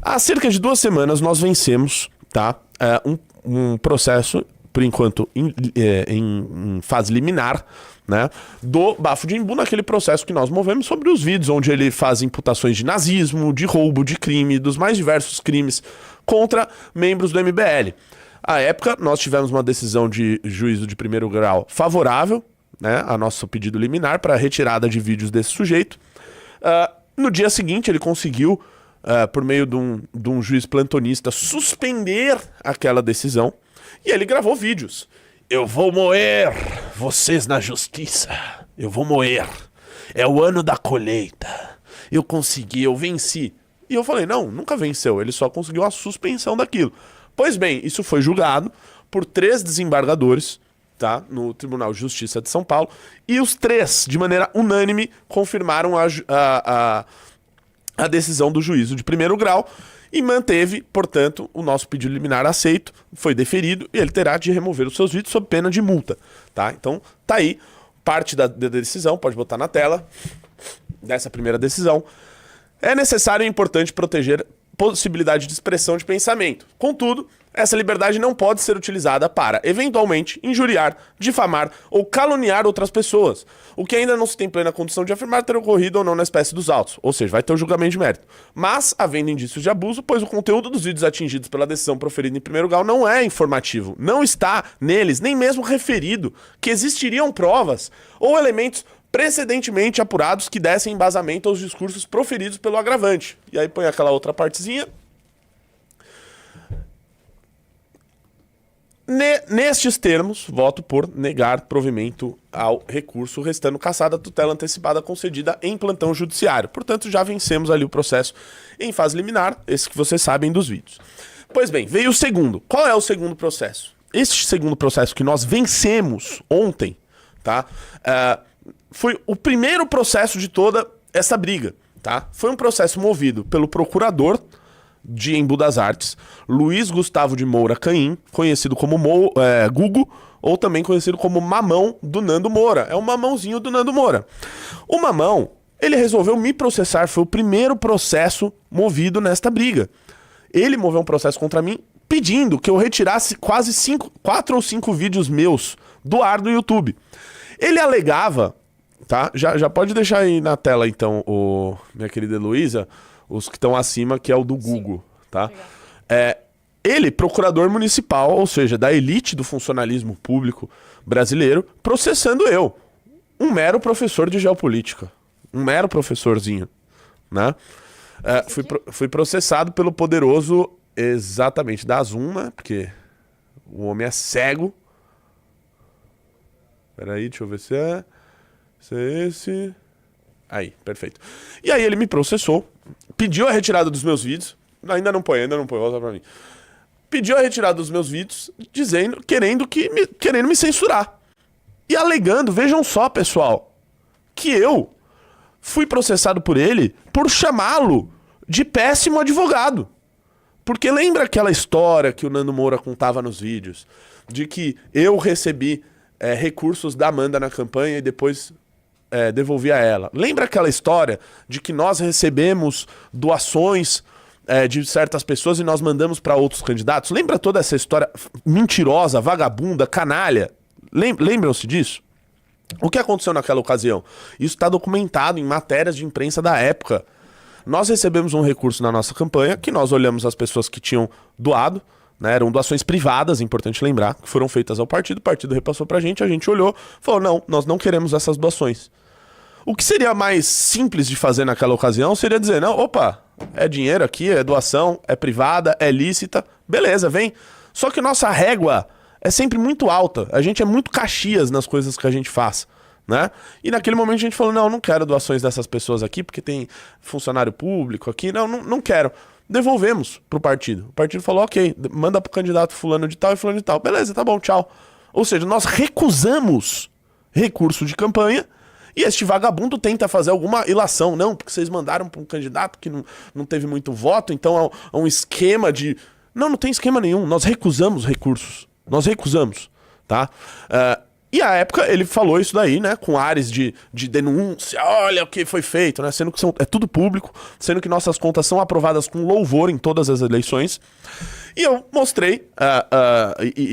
Há cerca de 2 semanas nós vencemos, tá? Um processo, por enquanto, em fase liminar, né, do Bafo de Imbu, naquele processo que nós movemos sobre os vídeos, onde ele faz imputações de nazismo, de roubo, de crime, dos mais diversos crimes contra membros do MBL. À época, nós tivemos uma decisão de juízo de primeiro grau favorável, né, a nosso pedido liminar para a retirada de vídeos desse sujeito. No dia seguinte, ele conseguiu, por meio de um juiz plantonista, suspender aquela decisão, e ele gravou vídeos. Eu vou moer vocês na justiça. Eu vou moer. É o ano da colheita. Eu consegui, eu venci. E eu falei, não, nunca venceu. Ele só conseguiu a suspensão daquilo. Pois bem, isso foi julgado por 3 desembargadores, tá, no Tribunal de Justiça de São Paulo. E os 3, de maneira unânime, confirmaram a decisão do juízo de primeiro grau. E manteve, portanto, o nosso pedido liminar aceito, foi deferido e ele terá de remover os seus vídeos sob pena de multa, tá? Então, tá aí, parte da decisão, pode botar na tela, dessa primeira decisão. É necessário e importante proteger possibilidade de expressão de pensamento. Contudo, essa liberdade não pode ser utilizada para, eventualmente, injuriar, difamar ou caluniar outras pessoas, o que ainda não se tem plena condição de afirmar ter ocorrido ou não na espécie dos autos, ou seja, vai ter o julgamento de mérito. Mas, havendo indícios de abuso, pois o conteúdo dos vídeos atingidos pela decisão proferida em primeiro grau não é informativo, não está neles nem mesmo referido que existiriam provas ou elementos precedentemente apurados que dessem embasamento aos discursos proferidos pelo agravante. E aí põe aquela outra partezinha. Nestes termos, voto por negar provimento ao recurso, restando cassada a tutela antecipada concedida em plantão judiciário. Portanto, já vencemos ali o processo em fase liminar, esse que vocês sabem dos vídeos. Pois bem, veio o segundo. Qual é o segundo processo? Este segundo processo que nós vencemos ontem, tá? Foi o primeiro processo de toda essa briga, tá? Foi um processo movido pelo procurador de Embu das Artes, Luiz Gustavo de Moura Caim, conhecido como Gugu, ou também conhecido como Mamão do Nando Moura. É o mamãozinho do Nando Moura. O Mamão, ele resolveu me processar, foi o primeiro processo movido nesta briga. Ele moveu um processo contra mim pedindo que eu retirasse quase 4 ou 5 vídeos meus do ar do YouTube. Ele alegava, tá? Já pode deixar aí na tela então, minha querida Heloísa, os que estão acima, que é o do Google, tá? Ele, procurador municipal, ou seja, da elite do funcionalismo público brasileiro, processando eu, um mero professor de geopolítica, um mero professorzinho, né? Fui processado pelo poderoso, exatamente, da Zoom, né? Porque o homem é cego. Peraí, deixa eu ver se é esse. Aí, perfeito. E aí ele me processou, pediu a retirada dos meus vídeos, ainda não põe, volta pra mim. Pediu a retirada dos meus vídeos, querendo me censurar. E alegando, vejam só, pessoal, que eu fui processado por ele por chamá-lo de péssimo advogado. Porque lembra aquela história que o Nando Moura contava nos vídeos, de que eu recebi recursos da Amanda na campanha e depois devolvi a ela. Lembra aquela história de que nós recebemos doações de certas pessoas e nós mandamos para outros candidatos? Lembra toda essa história mentirosa, vagabunda, canalha? Lembram-se disso? O que aconteceu naquela ocasião? Isso está documentado em matérias de imprensa da época. Nós recebemos um recurso na nossa campanha, que nós olhamos as pessoas que tinham doado, né, eram doações privadas, importante lembrar, que foram feitas ao partido, o partido repassou pra gente, a gente olhou, falou, não, nós não queremos essas doações. O que seria mais simples de fazer naquela ocasião seria dizer, não, opa, é dinheiro aqui, é doação, é privada, é lícita, beleza, vem. Só que nossa régua é sempre muito alta, a gente é muito Caxias nas coisas que a gente faz, né? E naquele momento a gente falou, não quero doações dessas pessoas aqui, porque tem funcionário público aqui, não quero. Devolvemos pro partido. O partido falou, ok, manda pro candidato fulano de tal e fulano de tal. Beleza, tá bom, tchau. Ou seja, nós recusamos recurso de campanha e este vagabundo tenta fazer alguma ilação. Não, porque vocês mandaram para um candidato que não teve muito voto, então é um esquema de... Não tem esquema nenhum. Nós recusamos recursos. Nós recusamos, tá? E à época ele falou isso daí, né, com ares de denúncia, olha o que foi feito, né, sendo que é tudo público, sendo que nossas contas são aprovadas com louvor em todas as eleições. E eu mostrei,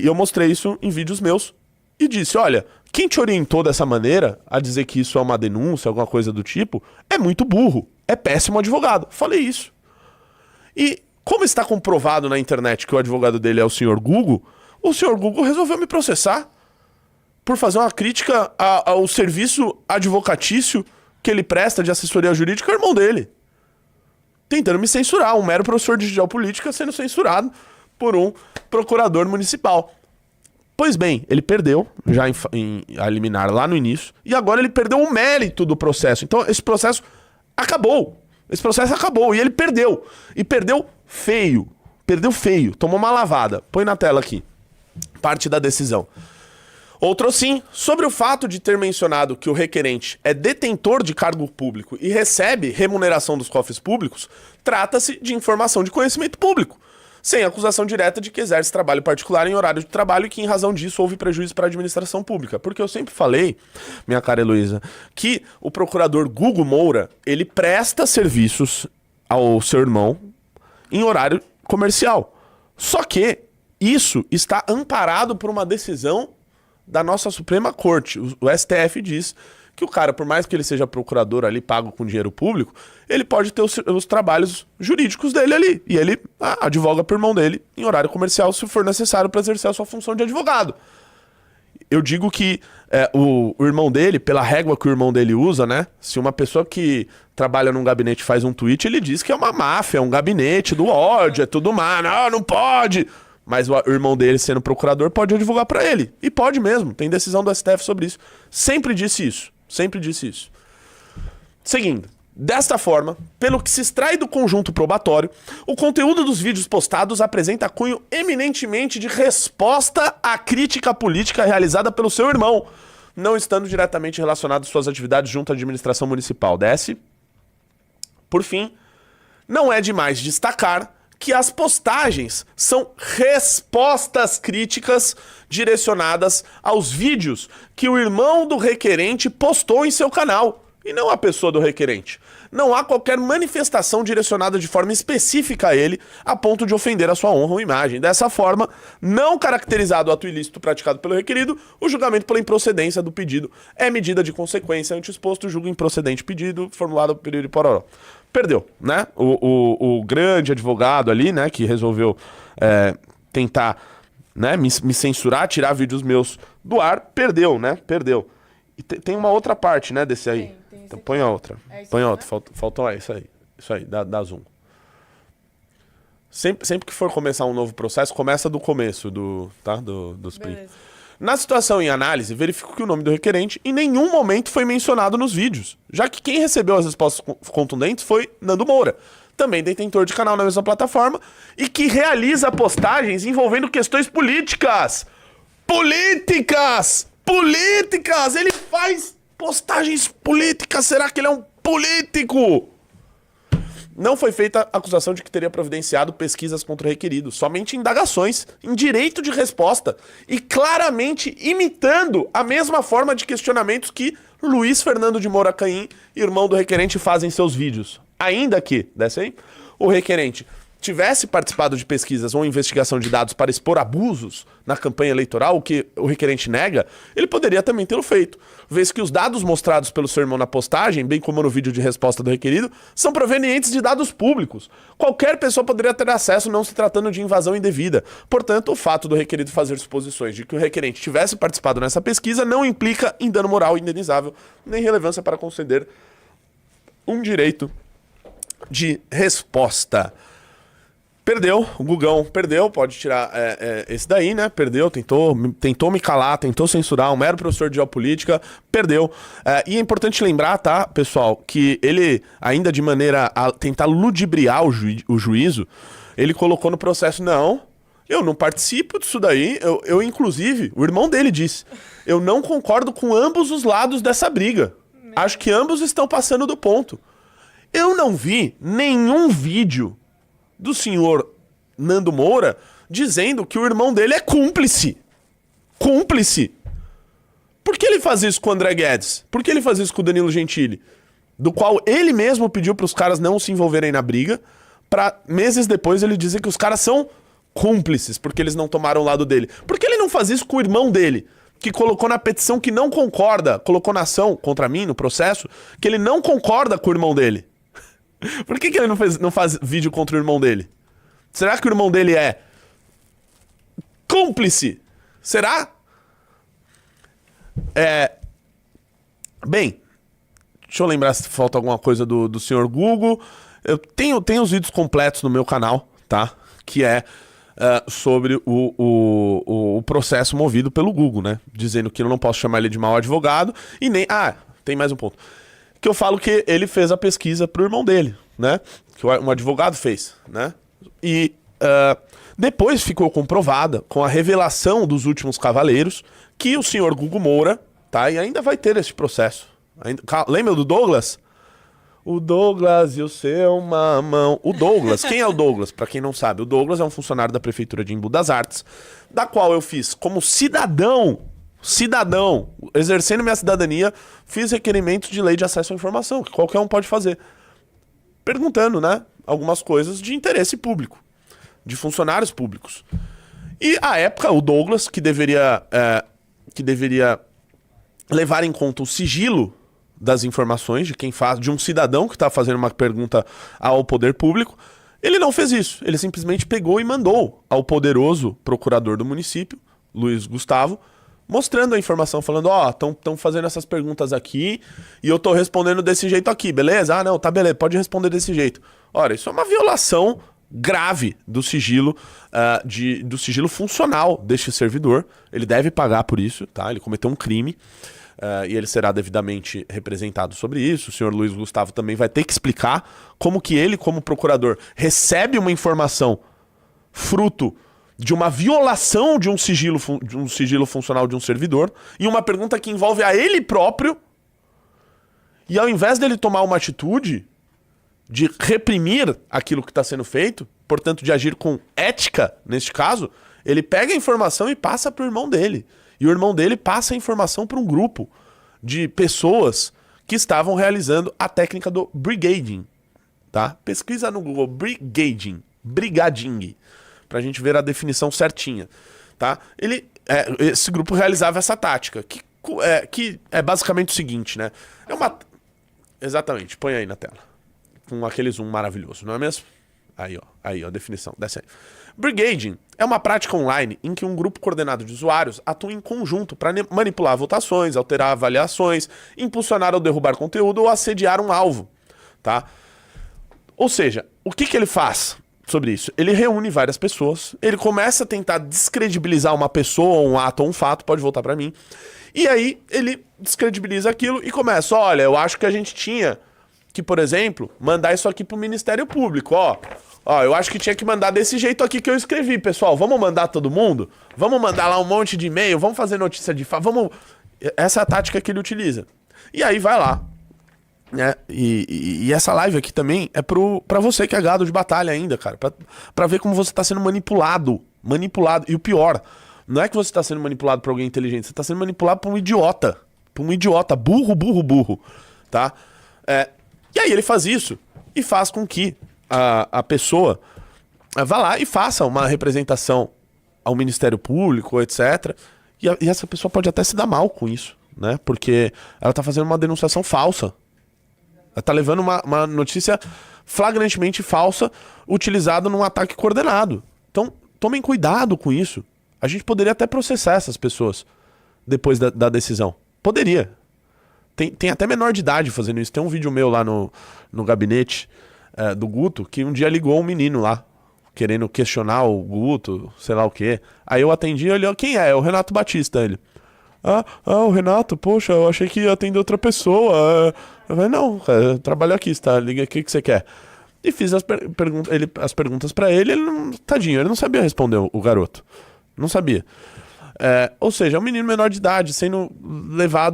eu mostrei isso em vídeos meus e disse, olha, quem te orientou dessa maneira a dizer que isso é uma denúncia, alguma coisa do tipo, é muito burro, é péssimo advogado. Falei isso. E como está comprovado na internet que o advogado dele é o senhor Google resolveu me processar por fazer uma crítica ao serviço advocatício que ele presta de assessoria jurídica ao irmão dele. Tentando me censurar, um mero professor de geopolítica sendo censurado por um procurador municipal. Pois bem, ele perdeu já a liminar lá no início e agora ele perdeu o mérito do processo. Então esse processo acabou. Esse processo acabou e ele perdeu. E perdeu feio. Perdeu feio. Tomou uma lavada. Põe na tela aqui. Parte da decisão. Outro sim, sobre o fato de ter mencionado que o requerente é detentor de cargo público e recebe remuneração dos cofres públicos, trata-se de informação de conhecimento público, sem acusação direta de que exerce trabalho particular em horário de trabalho e que em razão disso houve prejuízo para a administração pública. Porque eu sempre falei, minha cara Heloísa, que o procurador Google Moura, ele presta serviços ao seu irmão em horário comercial. Só que isso está amparado por uma decisão da nossa Suprema Corte. O STF diz que o cara, por mais que ele seja procurador ali, pago com dinheiro público, ele pode ter os trabalhos jurídicos dele ali. E ele advoga pro irmão dele em horário comercial, se for necessário para exercer a sua função de advogado. Eu digo que o irmão dele, pela régua que o irmão dele usa, né? Se uma pessoa que trabalha num gabinete faz um tweet, ele diz que é uma máfia, é um gabinete do ódio, é tudo má, não pode. Mas o irmão dele, sendo procurador, pode advogar pra ele. E pode mesmo, tem decisão do STF sobre isso. Sempre disse isso, sempre disse isso. Seguindo, desta forma, pelo que se extrai do conjunto probatório, o conteúdo dos vídeos postados apresenta cunho eminentemente de resposta à crítica política realizada pelo seu irmão, não estando diretamente relacionado às suas atividades junto à administração municipal. Desce. Por fim, não é demais destacar que as postagens são respostas críticas direcionadas aos vídeos que o irmão do requerente postou em seu canal, e não a pessoa do requerente. Não há qualquer manifestação direcionada de forma específica a ele, a ponto de ofender a sua honra ou imagem. Dessa forma, não caracterizado o ato ilícito praticado pelo requerido, o julgamento pela improcedência do pedido é medida de consequência ante exposto, julgo improcedente pedido, formulado por período pororó. Perdeu, né? O grande advogado ali, né, que resolveu tentar, né, me censurar, tirar vídeos meus do ar, perdeu, né? Perdeu. E tem uma outra parte, né, desse aí. Tem então põe a outra. Põe a outra. Faltou isso aí. Isso aí, dá zoom. Sempre que for começar um novo processo, começa do começo dos prints. Na situação em análise, verifico que o nome do requerente em nenhum momento foi mencionado nos vídeos, já que quem recebeu as respostas contundentes foi Nando Moura, também detentor de canal na mesma plataforma, e que realiza postagens envolvendo questões políticas. Políticas! Ele faz postagens políticas. Será que ele é um político? Não foi feita acusação de que teria providenciado pesquisas contra o requerido, somente indagações em direito de resposta e claramente imitando a mesma forma de questionamentos que Luiz Fernando de Moura Caim, irmão do requerente, faz em seus vídeos. Ainda que, desce aí, o requerente tivesse participado de pesquisas ou investigação de dados para expor abusos na campanha eleitoral, o que o requerente nega, ele poderia também tê-lo feito, vez que os dados mostrados pelo seu irmão na postagem, bem como no vídeo de resposta do requerido, são provenientes de dados públicos. Qualquer pessoa poderia ter acesso, não se tratando de invasão indevida. Portanto, o fato do requerido fazer suposições de que o requerente tivesse participado nessa pesquisa não implica em dano moral indenizável, nem relevância para conceder um direito de resposta. Perdeu, o Gugão perdeu, pode tirar esse daí, né? Perdeu, tentou me calar, tentou censurar, um mero professor de geopolítica, perdeu. E é importante lembrar, tá, pessoal, que ele, ainda de maneira a tentar ludibriar o juízo, ele colocou no processo, não, eu não participo disso daí, eu inclusive, o irmão dele disse, eu não concordo com ambos os lados dessa briga. Acho que ambos estão passando do ponto. Eu não vi nenhum vídeo do senhor Nando Moura dizendo que o irmão dele é cúmplice. Cúmplice. Por que ele faz isso com o André Guedes? Por que ele faz isso com o Danilo Gentili? Do qual ele mesmo pediu para os caras não se envolverem na briga, para meses depois ele dizer que os caras são cúmplices, porque eles não tomaram o lado dele. Por que ele não faz isso com o irmão dele, que colocou na petição que não concorda, colocou na ação contra mim, no processo, que ele não concorda com o irmão dele? Por que ele não faz vídeo contra o irmão dele? Será que o irmão dele é cúmplice? Será? Bem, deixa eu lembrar se falta alguma coisa do senhor Google. Eu tenho os vídeos completos no meu canal, tá? Que é sobre o processo movido pelo Google, né? Dizendo que eu não posso chamar ele de mau advogado e nem... Ah, tem mais um ponto. Que eu falo que ele fez a pesquisa pro irmão dele, né? Que um advogado fez, né? E depois ficou comprovada, com a revelação dos últimos cavaleiros, que o senhor Google Moura, tá? E ainda vai ter esse processo. Lembra do Douglas? O Douglas e o seu mamão. O Douglas, quem é o Douglas? Pra quem não sabe, o Douglas é um funcionário da Prefeitura de Embu das Artes, da qual eu fiz como cidadão, exercendo minha cidadania, fiz requerimentos de lei de acesso à informação, que qualquer um pode fazer. Perguntando, né, algumas coisas de interesse público, de funcionários públicos. E, à época, o Douglas, que deveria levar em conta o sigilo das informações de quem faz, de um cidadão que está fazendo uma pergunta ao poder público, ele não fez isso. Ele simplesmente pegou e mandou ao poderoso procurador do município, Luiz Gustavo, mostrando a informação, falando, estão fazendo essas perguntas aqui e eu tô respondendo desse jeito aqui, beleza? Ah, não, tá, beleza, pode responder desse jeito. Ora, isso é uma violação grave do sigilo, do sigilo funcional deste servidor. Ele deve pagar por isso, tá? Ele cometeu um crime. E ele será devidamente representado sobre isso. O senhor Luiz Gustavo também vai ter que explicar como que ele, como procurador, recebe uma informação fruto de uma violação de um sigilo funcional de um servidor e uma pergunta que envolve a ele próprio, e ao invés dele tomar uma atitude de reprimir aquilo que está sendo feito, portanto de agir com ética, neste caso, ele pega a informação e passa para o irmão dele. E o irmão dele passa a informação para um grupo de pessoas que estavam realizando a técnica do brigading, tá? Pesquisa no Google, brigading, pra gente ver a definição certinha, tá? Esse grupo realizava essa tática, que é basicamente o seguinte, né? Exatamente, põe aí na tela, com aquele zoom maravilhoso, não é mesmo? Aí, ó, a definição, desce aí. Brigading é uma prática online em que um grupo coordenado de usuários atua em conjunto para manipular votações, alterar avaliações, impulsionar ou derrubar conteúdo ou assediar um alvo, tá? Ou seja, o que ele faz sobre isso? Ele reúne várias pessoas, ele começa a tentar descredibilizar uma pessoa, um ato ou um fato, pode voltar para mim, e aí ele descredibiliza aquilo e começa, olha, eu acho que a gente tinha que, por exemplo, mandar isso aqui pro Ministério Público, ó, eu acho que tinha que mandar desse jeito aqui que eu escrevi, pessoal. Vamos mandar todo mundo? Vamos mandar lá um monte de e-mail? Vamos fazer notícia de fato? Vamos... Essa é a tática que ele utiliza. E aí vai lá, né? E essa live aqui também é pra você que é gado de batalha ainda, cara. Pra ver como você tá sendo manipulado. Manipulado. E o pior, não é que você tá sendo manipulado por alguém inteligente. Você tá sendo manipulado por um idiota. Por um idiota. Burro. Tá? E aí ele faz isso. E faz com que a pessoa vá lá e faça uma representação ao Ministério Público, etc. E essa pessoa pode até se dar mal com isso, né? Porque ela tá fazendo uma denunciação falsa. Ela tá levando uma notícia flagrantemente falsa utilizada num ataque coordenado. Então, tomem cuidado com isso. A gente poderia até processar essas pessoas depois da decisão. Poderia. Tem até menor de idade fazendo isso. Tem um vídeo meu lá no gabinete do Guto, que um dia ligou um menino lá, querendo questionar o Guto, sei lá o quê. Aí eu atendi, ele, quem é? É o Renato Batista, ele. O Renato, poxa, eu achei que ia atender outra pessoa. Eu falei, não, cara, eu trabalho aqui, tá? Liga, o que você quer? E fiz as perguntas pra ele, tadinho, ele não sabia responder, o garoto. Não sabia. Ou seja, é um menino menor de idade, sendo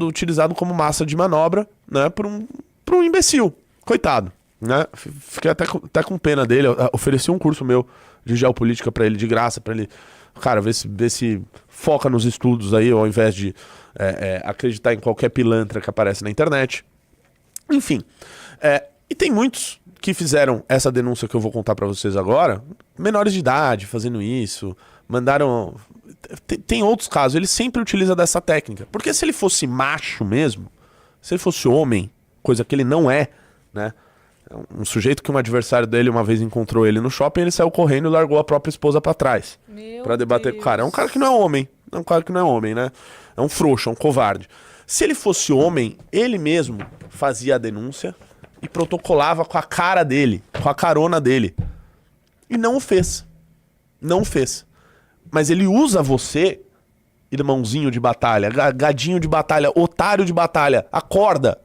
utilizado como massa de manobra, né, por um imbecil. Coitado. Né? Fiquei até com pena dele. Eu ofereci um curso meu de geopolítica pra ele de graça, pra ele Cara, vê se foca nos estudos aí, ao invés de acreditar em qualquer pilantra que aparece na internet. Enfim, e tem muitos que fizeram essa denúncia que eu vou contar pra vocês agora, menores de idade fazendo isso, mandaram... Tem outros casos, ele sempre utiliza dessa técnica. Porque se ele fosse macho mesmo, se ele fosse homem, coisa que ele não é, né? Um sujeito que um adversário dele uma vez encontrou ele no shopping, ele saiu correndo e largou a própria esposa pra trás. Pra debater com o cara. É um cara que não é homem. É um cara que não é homem, né? É um frouxo, é um covarde. Se ele fosse homem, ele mesmo fazia a denúncia e protocolava com a cara dele, com a carona dele. E não o fez. Não o fez. Mas ele usa você, irmãozinho de batalha, gadinho de batalha, otário de batalha, acorda.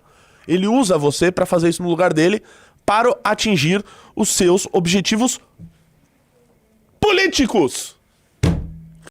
Ele usa você pra fazer isso no lugar dele para atingir os seus objetivos políticos.